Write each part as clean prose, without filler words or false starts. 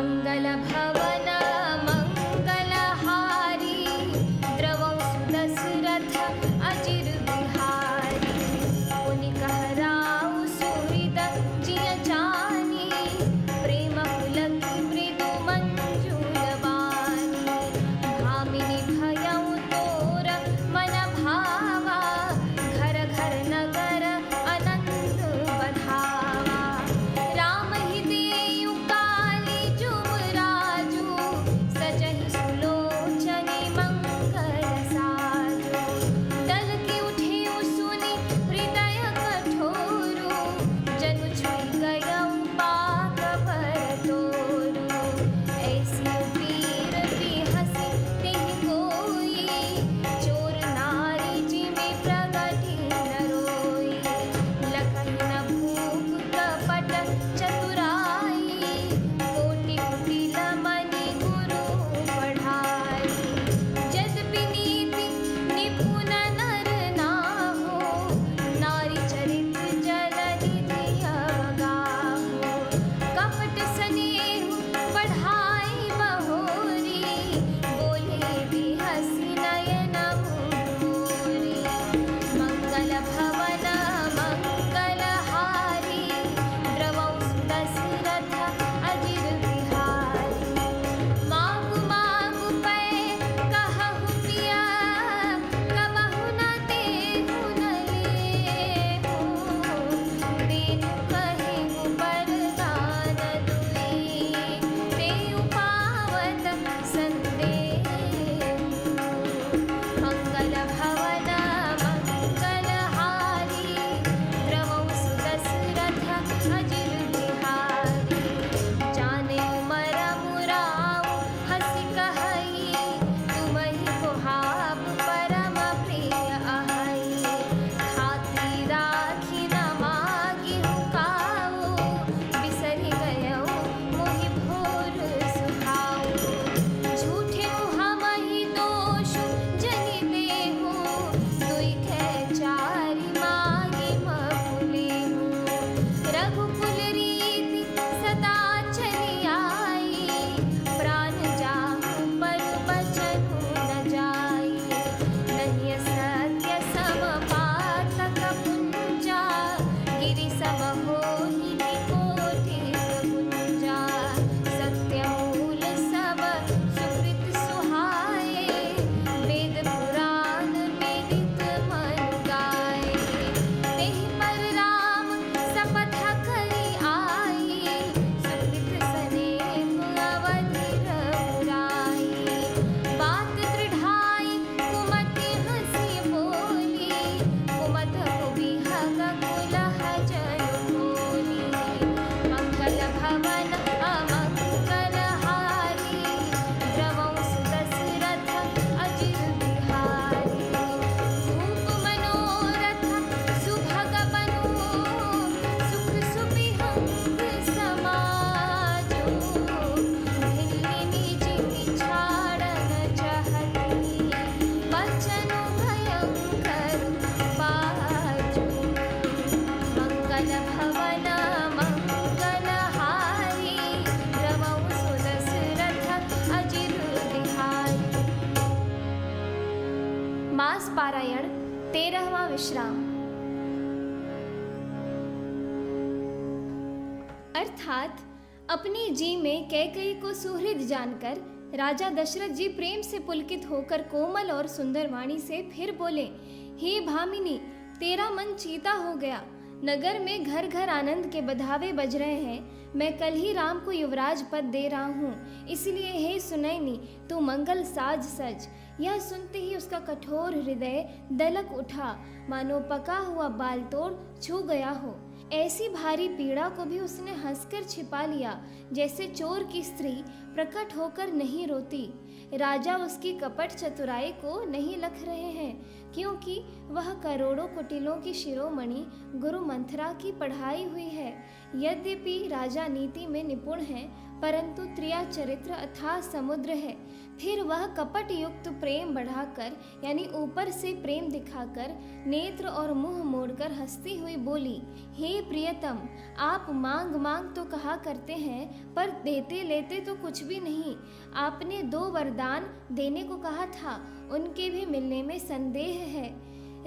मंगल भवन मंगलहारी द्रवं सुदशरथ अजिर बिहारी पुनि कहराउ सुहृद जिय जानी प्रेम पुलकी मृदु मंजुल वाणी भामिनी भयउ तोर मन भावा घर घर नगर अनंत बधावा राम ही देयु काली जुबराजु सजहि सुलोचने मंगल साजु दल के उठे सुनि हृदय कठोरु जनु छुई गयउ पाक पर तोरु ऐसी पीर बिहसि तेहि कोई चोर नारी जिमि प्रगति न रोई लखहि न भूप कपट चतुराई कोटि कुटिल मनि गुरु पढ़ाई यद्यपि नीति निपुण नर नाहो नारी चरित्र जल निधि अवगाहो कपट स्नेह बढ़ाई बहोरी बोले बिहसि नयन मोरी मंगल भवन मंगलहारी द्रवौ सुदशरथ अजिर बिहारी मागु मागु पै कहहु पिया कबहु न तेहु न लेहु तेनु कहेहु वरदान दुई तेयु पावत संदेहु मंगल भवन मंगलहारी द्रवौ सुदशरथ अजिर बिहारी जाने उमर मुराउ हसि कहई तुमहि कुहाब परम प्रिय अहई खाती राखी न मागिहु काऊ बिसरि गयउ मोहि भोर सुहाऊ झूठे हमहि दोषु जनि देहु दुई खे चारि मागे मपुलेहु रघुकुल रीति सदा चली आई प्राण जाहु पर बचनु न जाई नहीं सत्य सम पातक पुंजा गिरि सम होहि कोटि पुंजा सत्य मूल सब सुकृत सुहाए वेद पुराण विदित मन गाए तेहि पर राम सपथ करि आई सुकृत स्नेह अवधि रघुराई बात दृढ़ाई कुमति हंसी बोली कुमत बिहग कुलह जनु बोली मंगल भवन अमंगलहारी द्रवौ सुदशरथ अजिर बिहारी भूप मनोरथ सुभग बनु सुख सुबिहंग समाजो भिल्लिनी जिमि छाड़न चहती बचनु भयंकर बाजू मंगल भवन मंगलहारी द्रवौ सुदशरथ अजिर बिहारी। मास पारायण 13वां विश्राम। अर्थात अपनी जी में कैकेयी को सुहृद जानकर राजा दशरथ जी प्रेम से पुलकित होकर कोमल और सुंदर वाणी से फिर बोले, हे भामिनी, तेरा मन चीता हो गया। नगर में घर घर आनंद के बधावे बज रहे हैं। मैं कल ही राम को युवराज पद दे रहा हूँ, इसलिए हे सुनैनी तू मंगल साज सज। यह सुनते ही उसका कठोर हृदय दलक उठा, मानो पका हुआ बाल तोड़ छू गया हो। ऐसी भारी पीड़ा को भी उसने हंसकर छिपा लिया, जैसे चोर की स्त्री प्रकट होकर नहीं रोती। राजा उसकी कपट चतुराई को नहीं लख रहे हैं, क्योंकि वह करोड़ों कुटिलों की शिरोमणि गुरु मंथरा की पढ़ाई हुई है। यद्यपि राजा नीति में निपुण है, परंतु त्रिया चरित्र अथाह समुद्र है। फिर वह कपट युक्त प्रेम बढ़ाकर यानी ऊपर से प्रेम दिखाकर नेत्र और मुंह मोड़कर हंसती हुई बोली, हे प्रियतम, आप मांग मांग तो कहा करते हैं, पर देते लेते तो कुछ भी नहीं। आपने 2 वरदान देने को कहा था, उनके भी मिलने में संदेह है।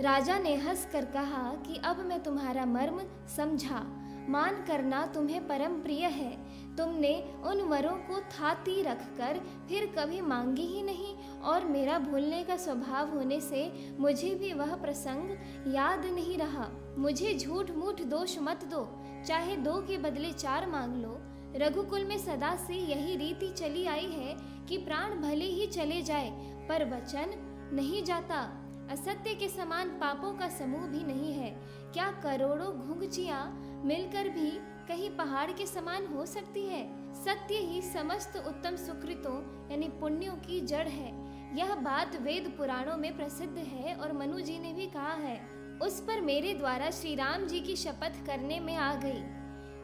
राजा ने हंस कर कहा कि अब मैं तुम्हारा मर्म समझा। मान करना तुम्हें परम प्रिय है। तुमने उन वरों को थाती रखकर फिर कभी मांगी ही नहीं, और मेरा भूलने का स्वभाव होने से मुझे भी वह प्रसंग याद नहीं रहा। मुझे झूठ मूठ दोष मत दो, चाहे 2 के बदले 4 मांग लो। रघुकुल में सदा से यही रीति चली आई है कि प्राण भले ही चले जाए, पर वचन नहीं जाता। असत्य के समान पापों का समूह भी नहीं है। क्या करोड़ों घुंघचियां मिलकर भी कहीं पहाड़ के समान हो सकती है? सत्य ही समस्त उत्तम सुकृतों यानी पुण्यों की जड़ है। यह बात वेद पुराणों में प्रसिद्ध है और मनु जी ने भी कहा है। उस पर मेरे द्वारा श्री राम जी की शपथ करने में आ गई।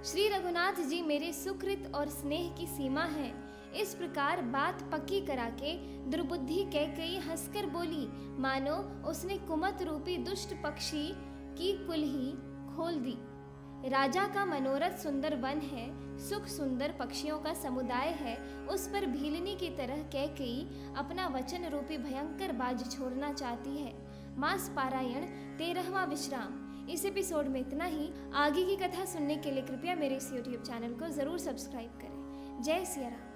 श्री रघुनाथ जी मेरे सुकृत और स्नेह की सीमा है। इस प्रकार बात पक्की करा के दुर्बुद्धि कैकेयी हंसकर बोली, मानो उसने कुमत रूपी दुष्ट पक्षी की कुल्ही खोल दी। राजा का मनोरथ सुंदर वन है, सुख सुंदर पक्षियों का समुदाय है। उस पर भीलनी की तरह कैकेयी अपना वचन रूपी भयंकर बाज छोड़ना चाहती है। मास पारायण 13वां विश्राम। इस एपिसोड में इतना ही। आगे की कथा सुनने के लिए कृपया मेरे इस YouTube चैनल को जरूर सब्सक्राइब करें। जय सिया राम।